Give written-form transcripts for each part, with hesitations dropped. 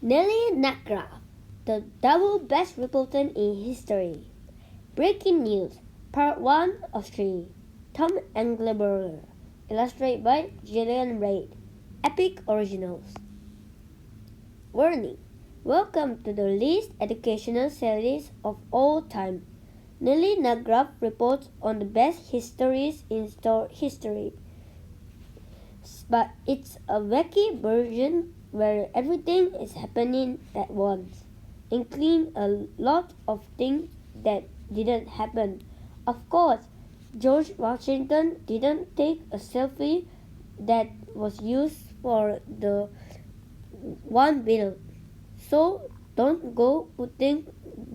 Nellie nutgraf, the double best reporter in history. Breaking news, part 1 of 3. Tom Engleberger, illustrated by Gillian Reid. Epic Originals. Warning: welcome to the least educational series of all time. Nellie nutgraf reports on the best histories in history. But it's a wacky version where everything is happening at once, including a lot of things that didn't happen. Of course, George Washington didn't take a selfie that was used for the one bill. So don't go putting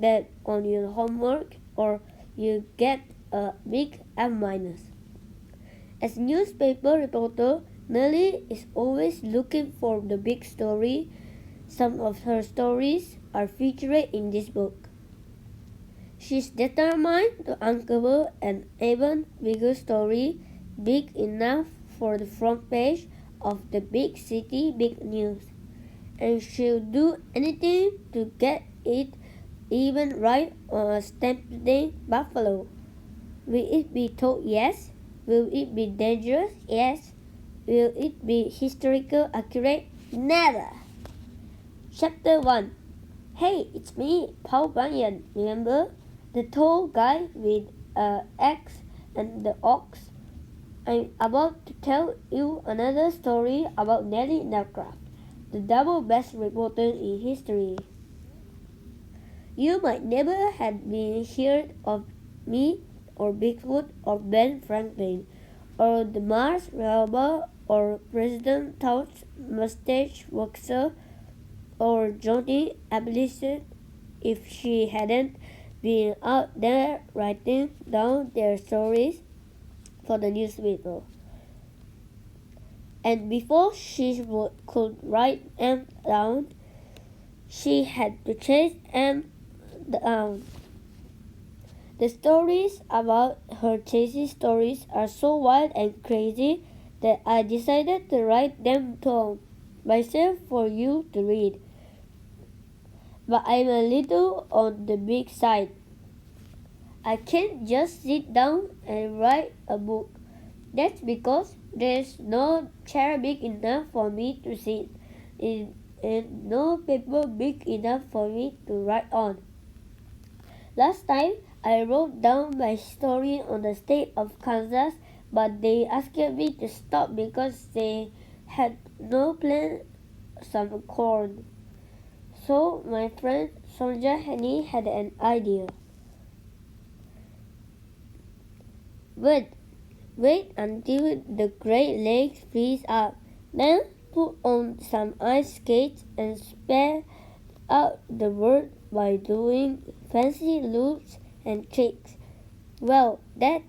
that on your homework or you get a big F-. As newspaper reporter, Nellie is always looking for the big story. Some of her stories are featured in this book. She's determined to uncover an even bigger story, big enough for the front page of the big city big news. And she'll do anything to get it even right on a stampede buffalo. Will it be told yes? Will it be dangerous? Yes. Will it be historically accurate? Never. Chapter 1. Hey, it's me, Paul Bunyan. Remember? The tall guy with an axe and the ox. I'm about to tell you another story about Nellie nutgraf, the double best reporter in history. You might never have been heard of me or Bigfoot or Ben Franklin or the Mars rover or President Todd's mustache waxer or Johnny Appleseed if she hadn't been out there writing down their stories for the newspaper. And before she could write them down, she had to chase them down. The stories about her chasing stories are so wild and crazy that I decided to write them down myself for you to read. But I'm a little on the big side. I can't just sit down and write a book. That's because there's no chair big enough for me to sit in and no paper big enough for me to write on. Last time, I wrote down my story on the state of Kansas, but they asked me to stop because they had no plant some corn. So my friend Soldier Henny had an idea. Wait until the Great Lakes freeze up, then put on some ice skates and spell out the word by doing fancy loops and tricks. Well, that's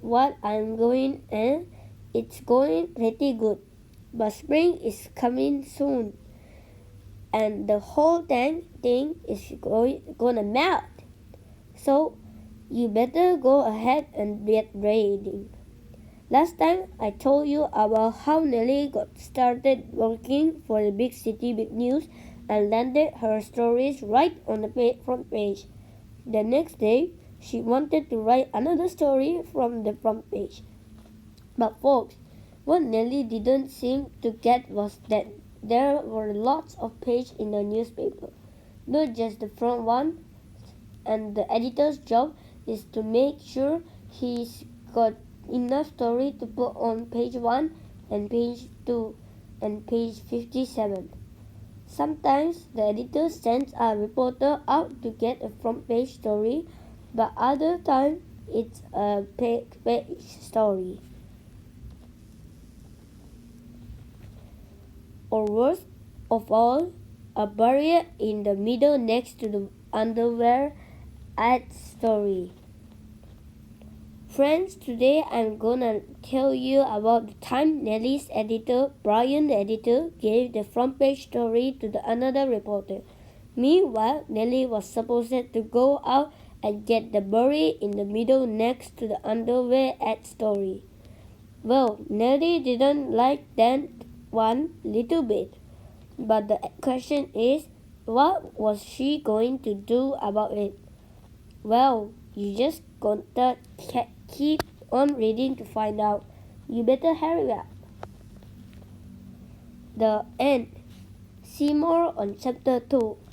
what I'm going, and it's going pretty good. But spring is coming soon, and the whole dang thing is gonna melt. So you better go ahead and get ready. Last time I told you about how Nellie got started working for the big city big news and landed her stories right on the front page. The next day, she wanted to write another story from the front page. But folks, what Nellie didn't seem to get was that there were lots of pages in the newspaper, not just the front one, and the editor's job is to make sure he's got enough story to put on page 1 and page 2 and page 57. Sometimes the editor sends a reporter out to get a front page story, but other times it's a page story. Or worst of all, a barrier in the middle next to the underwear ad story. Friends, today I'm gonna tell you about the time Nellie's editor, Brian the editor, gave the front page story to another reporter. Meanwhile, Nellie was supposed to go out and get the berry in the middle next to the underwear ad story. Well, Nellie didn't like that one little bit. But the question is, what was she going to do about it? Well, you just gotta keep on reading to find out. You better hurry up. The end. See more on chapter 2.